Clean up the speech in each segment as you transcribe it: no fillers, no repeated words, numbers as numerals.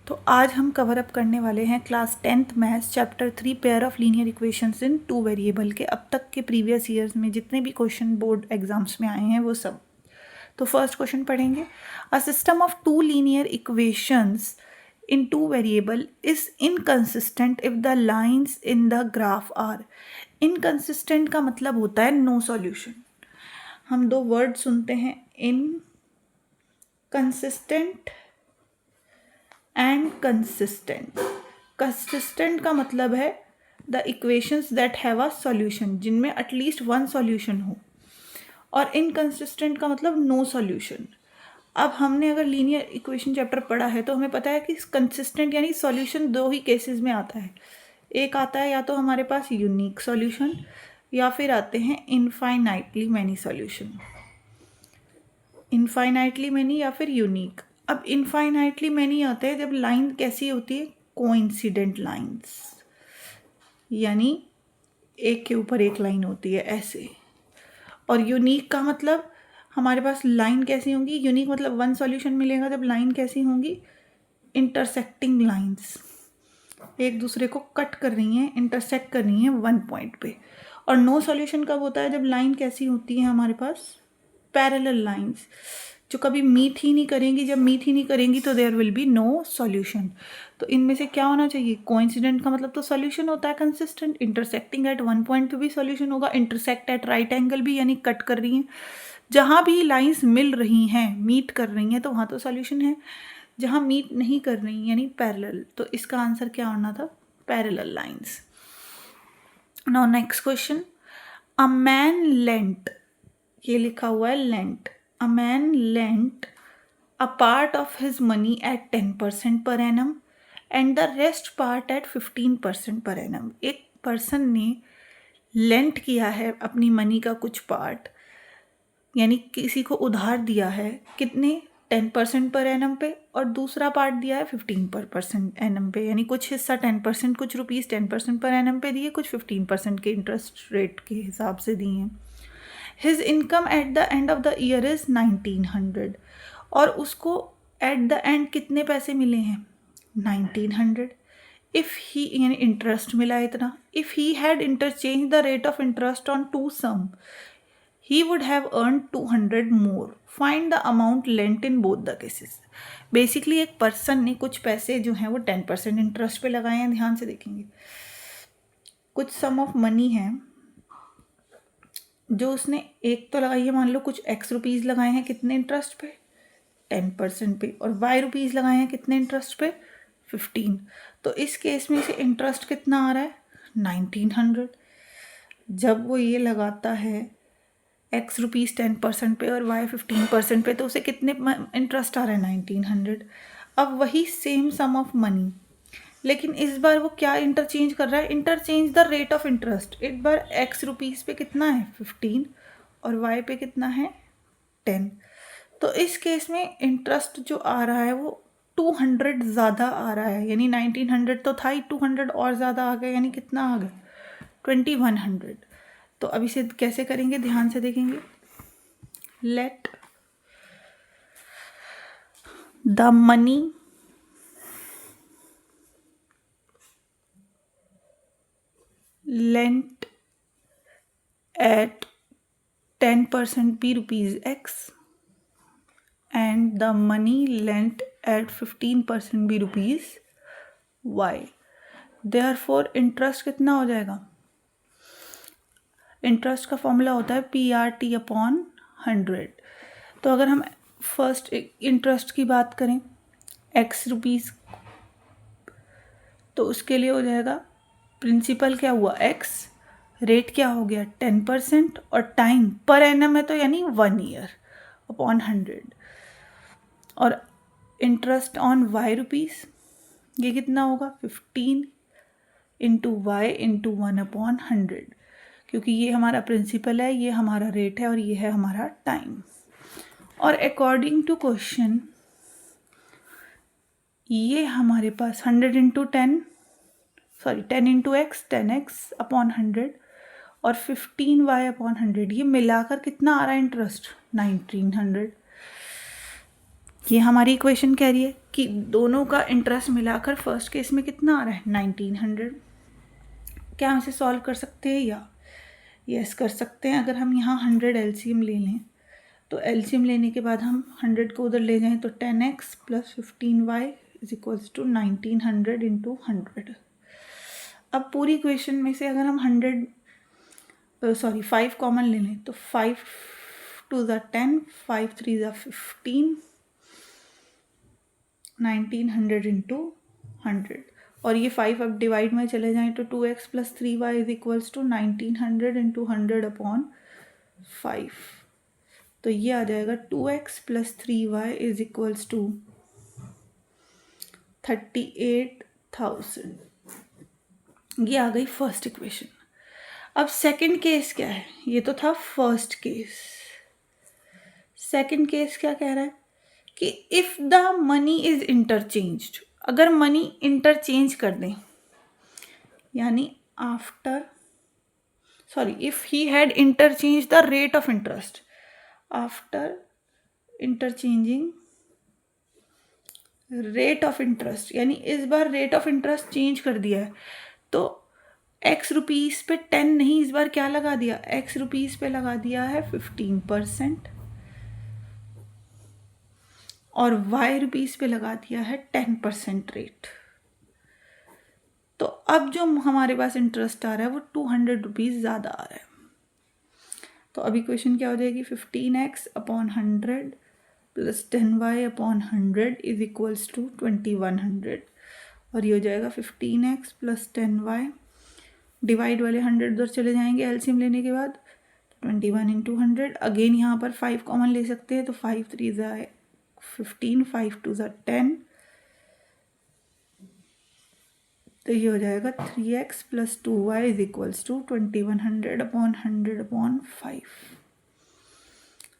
तो आज हम कवर अप करने वाले हैं class 10th maths chapter 3 pair of linear equations in 2 variable के अब तक के प्रीवियस ईयर्स में जितने भी क्वेश्चन बोर्ड एग्जाम्स में आए हैं वो सब। तो फर्स्ट क्वेश्चन पढ़ेंगे। A system of 2 linear equations in 2 variable is inconsistent if the lines in the graph are। inconsistent का मतलब होता है no solution। हम दो वर्ड सुनते हैं inconsistent एंड कंसिस्टेंट। कंसिस्टेंट का मतलब है the equations that have a solution, जिनमें एटलीस्ट वन सॉल्यूशन हो, और इनकंसिस्टेंट का मतलब नो सॉल्यूशन। अब हमने अगर लीनियर इक्वेशन चैप्टर पढ़ा है तो हमें पता है कि कंसिस्टेंट यानी सॉल्यूशन दो ही केसेस में आता है। एक आता है या तो हमारे पास यूनिक सॉल्यूशन या फिर आते हैं infinitely many solution. Infinitely many या फिर यूनिक। अब इनफाइनाइटली मैनी आता है जब लाइन कैसी होती है, कोइंसिडेंट लाइंस, यानी एक के ऊपर एक लाइन होती है ऐसे। और यूनिक का मतलब हमारे पास लाइन कैसी होंगी, यूनिक मतलब वन सॉल्यूशन मिलेगा जब लाइन कैसी होंगी, इंटरसेक्टिंग लाइंस, एक दूसरे को कट कर रही हैं, इंटरसेक्ट कर रही हैं वन पॉइंट पे। और नो सॉल्यूशन कब होता है, जब लाइन कैसी होती है हमारे पास, पैरेलल लाइंस, जो कभी मीट ही नहीं करेंगी। जब मीट ही नहीं करेंगी तो there will be no solution. तो इनमें से क्या होना चाहिए, कोइंसिडेंट का मतलब तो सॉल्यूशन होता है consistent, intersecting at one point पे भी सॉल्यूशन होगा, इंटरसेक्ट एट राइट एंगल भी, यानी कट कर रही हैं। जहाँ भी लाइंस मिल रही हैं, मीट कर रही हैं, तो वहाँ तो सॉल्यूशन है। जहाँ मीट नहीं कर रही यानी पैरेलल, तो इसका आंसर क्या होना था, parallel lines. Now next question. A man lent, ये लिखा हुआ है lent, a man lent a part of his money at 10% per annum and the rest part at 15% per annum. एक पर्सन ने लेंट किया है अपनी मनी का कुछ पार्ट, यानी किसी को उधार दिया है, कितने, 10% पर एनम पे, और दूसरा पार्ट दिया है 15% एनम पे, यानी कुछ हिस्सा 10%, कुछ रुपीज़ 10% पर एनम पे दिए, कुछ 15% के इंटरेस्ट रेट के हिसाब से दिए हैं। His income at the end of the year is 1900, और उसको एट द एंड कितने पैसे मिले हैं, 1900। इफ़ ही, यानी इंटरेस्ट मिला इतना, if he had interchange the rate of interest on two sum he would have earned 200 more. Find the amount lent in both the cases. Basically एक person ने कुछ पैसे जो हैं वो 10% इंटरेस्ट पे लगाए हैं, ध्यान से देखेंगे। कुछ सम ऑफ मनी है जो उसने एक तो लगाई है, मान लो कुछ x रुपीज़ लगाए हैं, कितने इंटरेस्ट पे, 10% पे, और y रुपीज़ लगाए हैं कितने इंटरेस्ट पे, 15। तो इस केस में से इंटरेस्ट कितना आ रहा है, 1900। जब वो ये लगाता है x रुपीज़ 10% पे और y 15% पे, तो उसे कितने इंटरेस्ट आ रहा है, 1900। अब वही सेम सम ऑफ मनी, लेकिन इस बार वो क्या इंटरचेंज कर रहा है, interchange the rate of interest. एक बार x रुपीज़ पे कितना है, 15, और y पे कितना है, 10। तो इस केस में इंटरेस्ट जो आ रहा है वो 200 ज़्यादा आ रहा है, यानी 1900 तो था ही, 200 और ज़्यादा आ गया, यानी कितना आ गया, 2100। तो अब इसे कैसे करेंगे, ध्यान से देखेंगे। Let the money lent at 10% be rupees x and the money lent at 15% be rupees y. Therefore interest कितना हो जाएगा, इंटरेस्ट का फॉर्मूला होता है PRT अपॉन 100। तो अगर हम फर्स्ट इंटरेस्ट की बात करें, x रुपीज़, तो उसके लिए हो जाएगा, प्रिंसिपल क्या हुआ x, रेट क्या हो गया 10%, और टाइम पर एनम है तो यानी 1 ईयर अपॉन 100, और इंटरेस्ट ऑन y रुपीज़, ये कितना होगा 15 इंटू वाई इंटू 1 अपॉन 100, क्योंकि ये हमारा प्रिंसिपल है, ये हमारा रेट है, और ये है हमारा टाइम। और अकॉर्डिंग टू क्वेश्चन ये हमारे पास 100 into 10 into x 10x upon 100 और 15y अपॉन 100, ये मिलाकर कितना आ रहा है इंटरेस्ट, 1900। ये हमारी इक्वेशन कह रही है कि दोनों का इंटरेस्ट मिलाकर फर्स्ट केस में कितना आ रहा है 1900। क्या हम इसे सॉल्व कर सकते हैं या यस कर सकते हैं। अगर हम यहाँ 100 एलसीएम ले लें तो एलसीएम लेने के बाद हम 100 को उधर ले जाएं तो 10x plus 15y is equals to 1900 into 100। अब पूरी इक्वेशन में से अगर हम 5 कॉमन ले लें तो 5 2 ज़ा 10, 5 3 ज़ा 15, 1900 इंटू 100। और ये 5 अब डिवाइड में चले जाएं तो 2x plus 3y is equals to 1900 into 100 upon 5। तो ये आ जाएगा 2x plus 3y is equals to 38,000। ये आ गई फर्स्ट इक्वेशन। अब सेकंड केस क्या है, ये तो था फर्स्ट केस। सेकंड केस क्या कह रहा है कि if the money is interchanged, अगर मनी इंटरचेंज कर दें, यानी if he had interchange the rate of interest after interchanging rate of interest, यानी इस बार रेट ऑफ इंटरेस्ट चेंज कर दिया है तो x रुपीज़ पे 10 नहीं, इस बार क्या लगा दिया, x रुपीज़ पे लगा दिया है 15% और y रुपीज़ पे लगा दिया है 10% रेट। तो अब जो हमारे पास इंटरेस्ट आ रहा है वो 200 रुपीज़ ज़्यादा आ रहा है। तो अब इक्वेशन क्या हो जाएगी, 15x upon 100 plus 10y upon 100 is equals to 2100। और ये हो जाएगा 15x प्लस 10y, डिवाइड वाले 100 उधर चले जाएंगे एलसीएम लेने के बाद, 21 इंटू 100। अगेन यहाँ पर 5 कॉमन ले सकते हैं तो 5 3 ज़ा 15, 5 2 ज़ा 10। तो ये हो जाएगा 3x plus 2y is equals to 2100 upon 100 upon 5।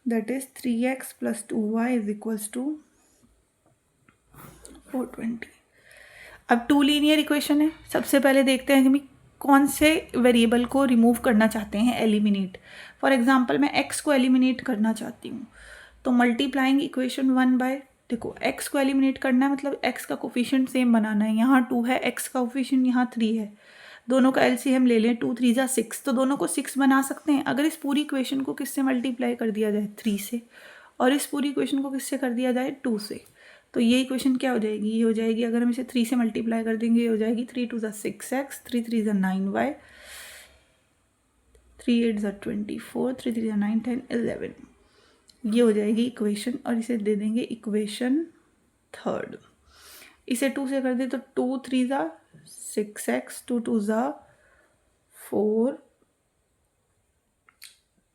That is 3x plus 2y is equals to 420। अब टू लीनियर इक्वेशन है। सबसे पहले देखते हैं कि कौन से वेरिएबल को रिमूव करना चाहते हैं, एलिमिनेट। फॉर एग्जांपल मैं x को एलिमिनेट करना चाहती हूँ तो मल्टीप्लाइंग इक्वेशन 1 बाय, देखो x को एलिमिनेट करना है मतलब x का कोफिशिएंट सेम बनाना है। यहाँ 2 है, x का कोफिशिएंट यहाँ 3 है, दोनों का एलसीएम ले लें, 2 3 ज़ा 6, तो दोनों को 6 बना सकते हैं। अगर इस पूरी इक्वेशन को किससे मल्टीप्लाई कर दिया जाए, 3 से, और इस पूरी इक्वेशन को किससे कर दिया जाए, 2 से, तो ये इक्वेशन क्या हो जाएगी, ये हो जाएगी, अगर हम इसे 3 से मल्टीप्लाई कर देंगे, ये हो जाएगी 3 2 ज़ा 6x, 3 3 ज़ा 9y, 3 8 ज़ा 24, 3 3 ज़ा 9 10 11। ये हो जाएगी इक्वेशन, और इसे दे देंगे इक्वेशन थर्ड। इसे 2 से कर दे तो 2 3 ज़ा 6x, 2 2 ज़ा 4,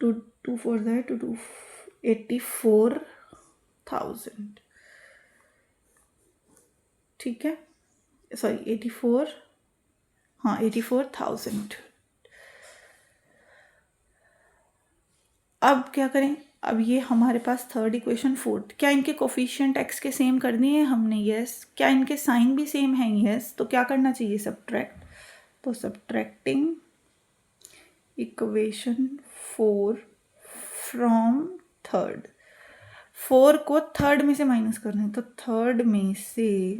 2 2 4 ज़ा 2 2 84,000। ठीक है, सॉरी 84, हाँ 84,000। अब क्या करें, अब ये हमारे पास थर्ड इक्वेशन फोर्थ, क्या इनके कोफिशिएंट x के सेम करनी है हमने, यस। क्या इनके साइन भी सेम हैं, यस। तो क्या करना चाहिए, सब्ट्रैक्ट। तो सब्ट्रैक्टिंग इक्वेशन 4 फ्रॉम थर्ड, 4 को थर्ड में से माइनस करना है तो थर्ड में से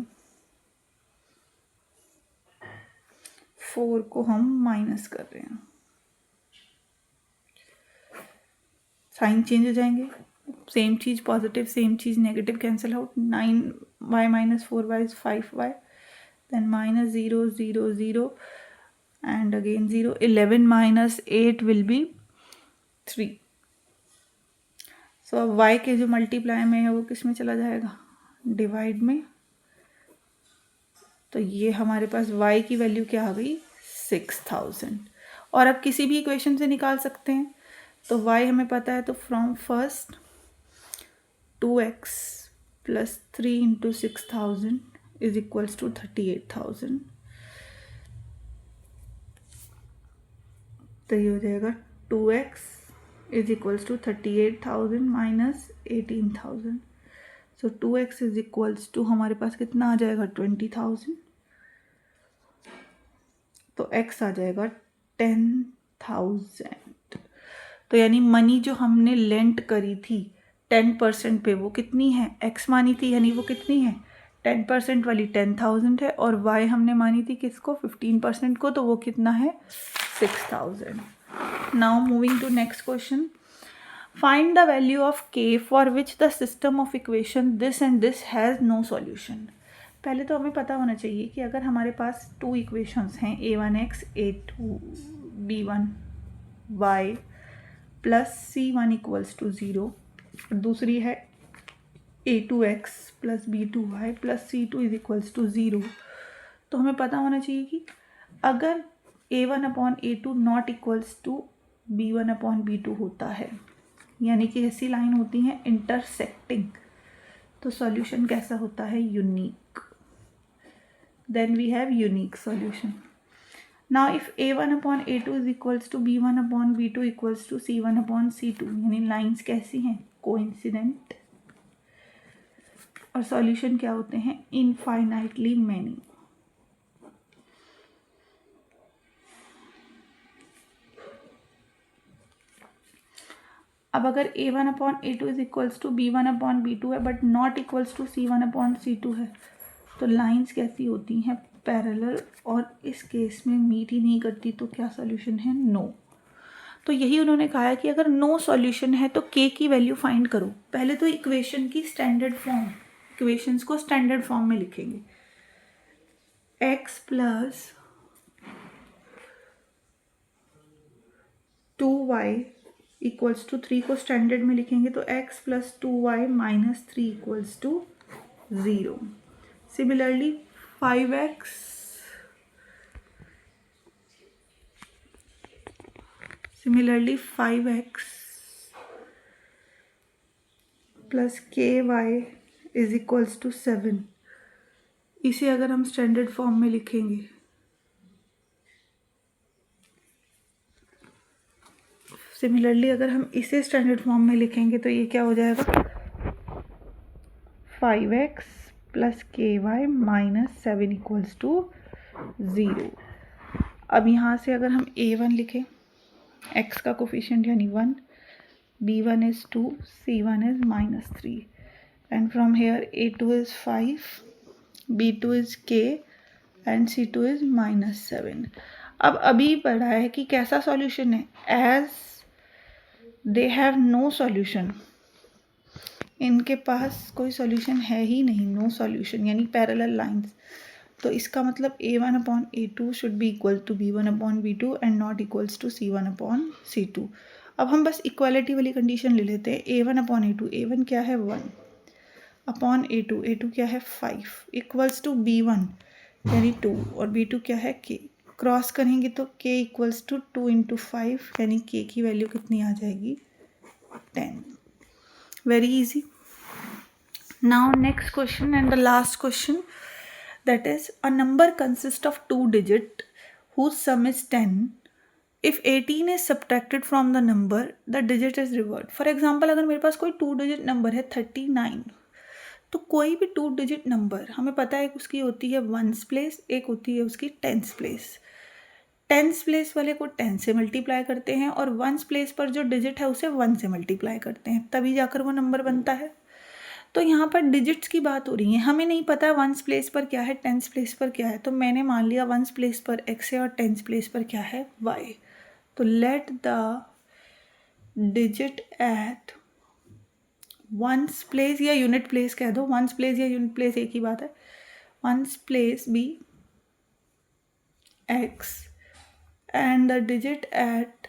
4 को हम माइनस कर रहे हैं, साइन चेंज हो जाएंगे, सेम चीज़ पॉजिटिव, सेम चीज़ negative cancel out, 9y minus 4y is 5y, then minus 0 0 0 and again 0, 11 minus 8 will be 3। So अब y के जो मल्टीप्लाई में है वो किस में चला जाएगा, डिवाइड में। तो ये हमारे पास y की वैल्यू क्या आ गई, 6000। और अब किसी भी इक्वेशन से निकाल सकते हैं, तो y हमें पता है, तो from first 2x plus 3 into 6000 is equals to 38,000। तो ये हो जाएगा 2x is equals to 38,000 minus 18,000। So 2x is equals to हमारे पास कितना आ जाएगा, 20,000। तो x आ जाएगा 10,000। तो यानी मनी जो हमने लेंट करी थी 10% पे वो कितनी है, x मानी थी, यानी वो कितनी है 10% वाली 10,000 है, और y हमने मानी थी किसको 15% को, तो वो कितना है 6,000. Now moving to next question. Find the value of k for which the system of equation this and this has no solution. पहले तो हमें पता होना चाहिए कि अगर हमारे पास 2 इक्वेशंस हैं a1x a2b1y plus c1 equals to 0, और दूसरी है a2x plus b2y plus c2 is equals to 0, तो हमें पता होना चाहिए कि अगर a1 upon a2 not equals to b1 upon b2 होता है, यानी कि ऐसी लाइन होती हैं इंटरसेक्टिंग, तो सॉल्यूशन कैसा होता है, unique. Then we have unique solution. Now if a1 upon a2 is equals to b1 upon b2 equals to c1 upon c2, यानी लाइंस कैसी हैं, कोइंसिडेंट, और सॉल्यूशन क्या होते हैं, इनफाइनाइटली मैनी. अब अगर a1 upon a2 is equals to b1 upon b2 है but not equals to c1 upon c2 है, तो लाइंस कैसी होती हैं, पैरेलल, और इस केस में मीट ही नहीं करती, तो क्या सॉल्यूशन है, नो. तो यही उन्होंने कहा है कि अगर नो सॉल्यूशन है तो k की वैल्यू फाइंड करो. पहले तो इक्वेशन की स्टैंडर्ड फॉर्म, इक्वेशंस को स्टैंडर्ड फॉर्म में लिखेंगे. x plus 2y equals to 3 को स्टैंडर्ड में लिखेंगे तो x plus 2y minus 3 equals to 0. Similarly 5x plus ky is equals to 7, इसे अगर हम स्टैंडर्ड फॉर्म में लिखेंगे, सिमिलरली अगर हम इसे स्टैंडर्ड फॉर्म में लिखेंगे तो ये क्या हो जाएगा, 5x plus ky minus 7 equals to 0. अब यहाँ से अगर हम a1 लिखें, x का कोफिशिएंट यानी 1, b1 is 2, c1 is minus 3, and from here a2 is 5, b2 is k and c2 is minus 7. अब अभी पढ़ा है कि कैसा सॉल्यूशन है, as they have no solution, इनके पास कोई सॉल्यूशन है ही नहीं, नो सॉल्यूशन यानी पैरेलल लाइंस, तो इसका मतलब a1 upon a2 should be equal to b1 upon b2 and not equals to c1 upon c2. अब हम बस इक्वालिटी वाली कंडीशन ले लेते हैं. a1 अपॉन a2, a1 क्या है 1 अपॉन a2, a2 क्या है 5 इक्वल्स टू b1 यानी 2 और b2 क्या है k. क्रॉस करेंगे तो k इक्वल्स टू 2 इंटू 5, यानी k की वैल्यू कितनी आ जाएगी, 10. Very easy. Now next question and the last question, that is a number consists of 2 digits whose sum is 10. If 18 is subtracted from the number, the digit is reversed. For example, अगर मेरे पास कोई 2 digit number है 39, तो कोई भी 2 digit number हमें पता है कि उसकी होती है 1s प्लेस, एक होती है उसकी 10s प्लेस. 10s प्लेस वाले को 10 से मल्टीप्लाई करते हैं और 1s प्लेस पर जो डिजिट है उसे 1 से मल्टीप्लाई करते हैं, तभी जाकर वो नंबर बनता है. तो यहाँ पर डिजिट्स की बात हो रही है, हमें नहीं पता 1s प्लेस पर क्या है, 10s प्लेस पर क्या है, तो मैंने मान लिया 1s प्लेस पर x है और 10s प्लेस पर क्या है, y. तो let the digit at 1s place या यूनिट प्लेस कह दो, 1s प्लेस या यूनिट प्लेस एक ही बात है, 1s place be x and the digit at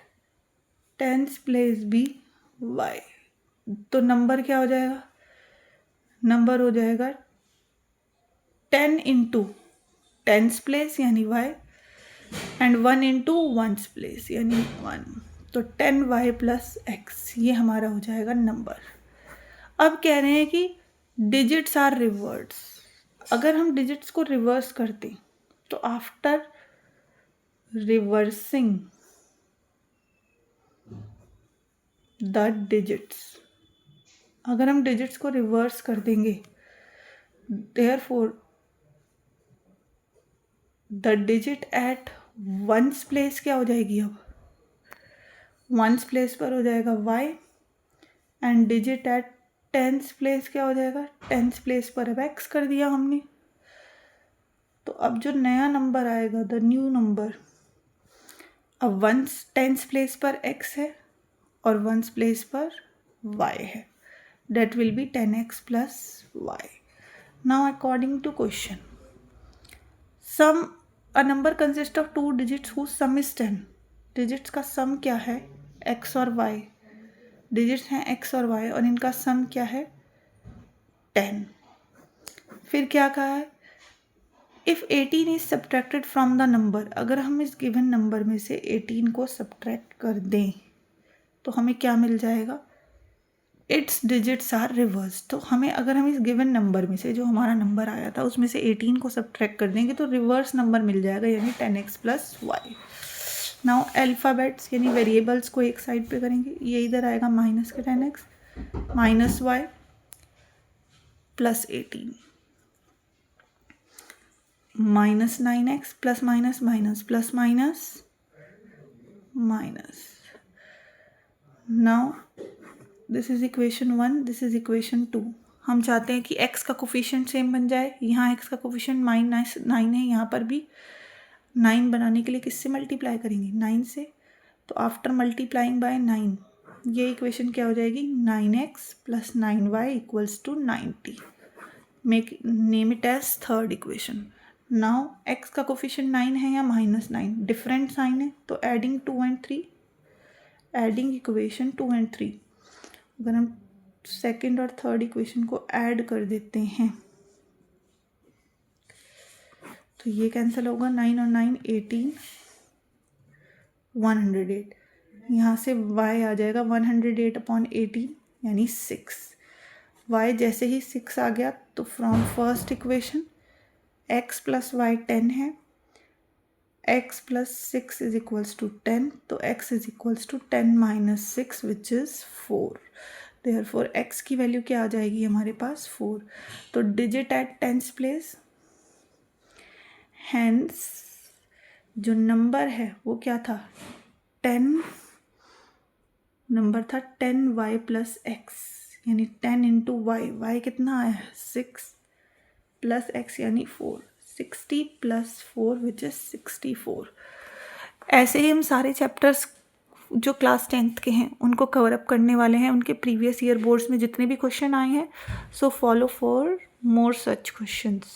10s place be y. तो नंबर क्या हो जाएगा, नंबर हो जाएगा 10 इंटू 10s प्लेस यानी y and 1 into 1s place यानी 1, तो 10y प्लस x, ये हमारा हो जाएगा नंबर. अब कह रहे हैं कि डिजिट्स आर रिवर्स. अगर हम डिजिट्स को रिवर्स करते तो आफ्टर रिवर्सिंग द डिजिट्स, अगर हम डिजिट्स को रिवर्स कर देंगे, therefore the digit at 1s place क्या हो जाएगी, अब 1s प्लेस पर हो जाएगा y and digit at tenth place क्या हो जाएगा, टेंथ प्लेस पर अब एक्स कर दिया हमने। तो अब जो नया नंबर आएगा, द न्यू नंबर, अब वंस टेंथ प्लेस पर एक्स है और वंस प्लेस पर y है, that will be 10x plus y. Now according to question, sum a number consists of two digits whose sum is 10. Digits का सम क्या है, x और y, डिजिट्स हैं x और y और इनका सम क्या है 10। फिर क्या कहा है, if 18 is subtracted from the number, अगर हम इस गिवन नंबर में से 18 को सब्ट्रैक्ट कर दें तो हमें क्या मिल जाएगा, इट्स डिजिट्स आर रिवर्स। तो हमें अगर हम इस गिवन नंबर में से जो हमारा नंबर आया था उसमें से 18 को सब्ट्रैक्ट कर देंगे तो रिवर्स नंबर मिल जाएगा, यानी 10x plus y. Now alphabets यानी वेरिएबल्स को एक साइड पे करेंगे, ये इधर आएगा माइनस के 10x minus y plus 18 minus 9x plus minus minus plus minus minus. Now this is equation 1, this is equation 2। हम चाहते हैं कि x का कोफिशिएंट सेम बन जाए, यहाँ x का कोफिशिएंट -9 है, यहाँ पर भी 9 बनाने के लिए किससे मल्टीप्लाई करेंगे, 9 से। तो आफ्टर मल्टीप्लाइंग बाय 9 ये इक्वेशन क्या हो जाएगी, 9x plus 9y equals to 90। Make name it as third equation. Now x का कोफिशिएंट 9 है या -9, डिफरेंट साइन है, तो adding 2 and 3, adding equation 2 and 3, अगर हम सेकेंड और थर्ड इक्वेशन को ऐड कर देते हैं तो ये कैंसिल होगा, 9 और 9 18, 108। यहाँ से y आ जाएगा 108/18 यानी 6। y जैसे ही 6 आ गया तो from first equation x plus y 10 है, x plus 6 is equals to 10, तो x is equals to 10 minus 6 which is 4। Therefore x की वैल्यू क्या आ जाएगी हमारे पास 4। तो digit at tenth place, hence जो नंबर है वो क्या था 10, नंबर था 10y प्लस x यानी 10 इंटू वाई, वाई कितना आया 6 प्लस x यानी 4, 60 प्लस 4 विच इज़ 64। ऐसे ही हम सारे चैप्टर्स जो क्लास 10th के हैं उनको कवर अप करने वाले हैं, उनके प्रीवियस ईयर बोर्ड्स में जितने भी क्वेश्चन आए हैं। So follow for more such questions.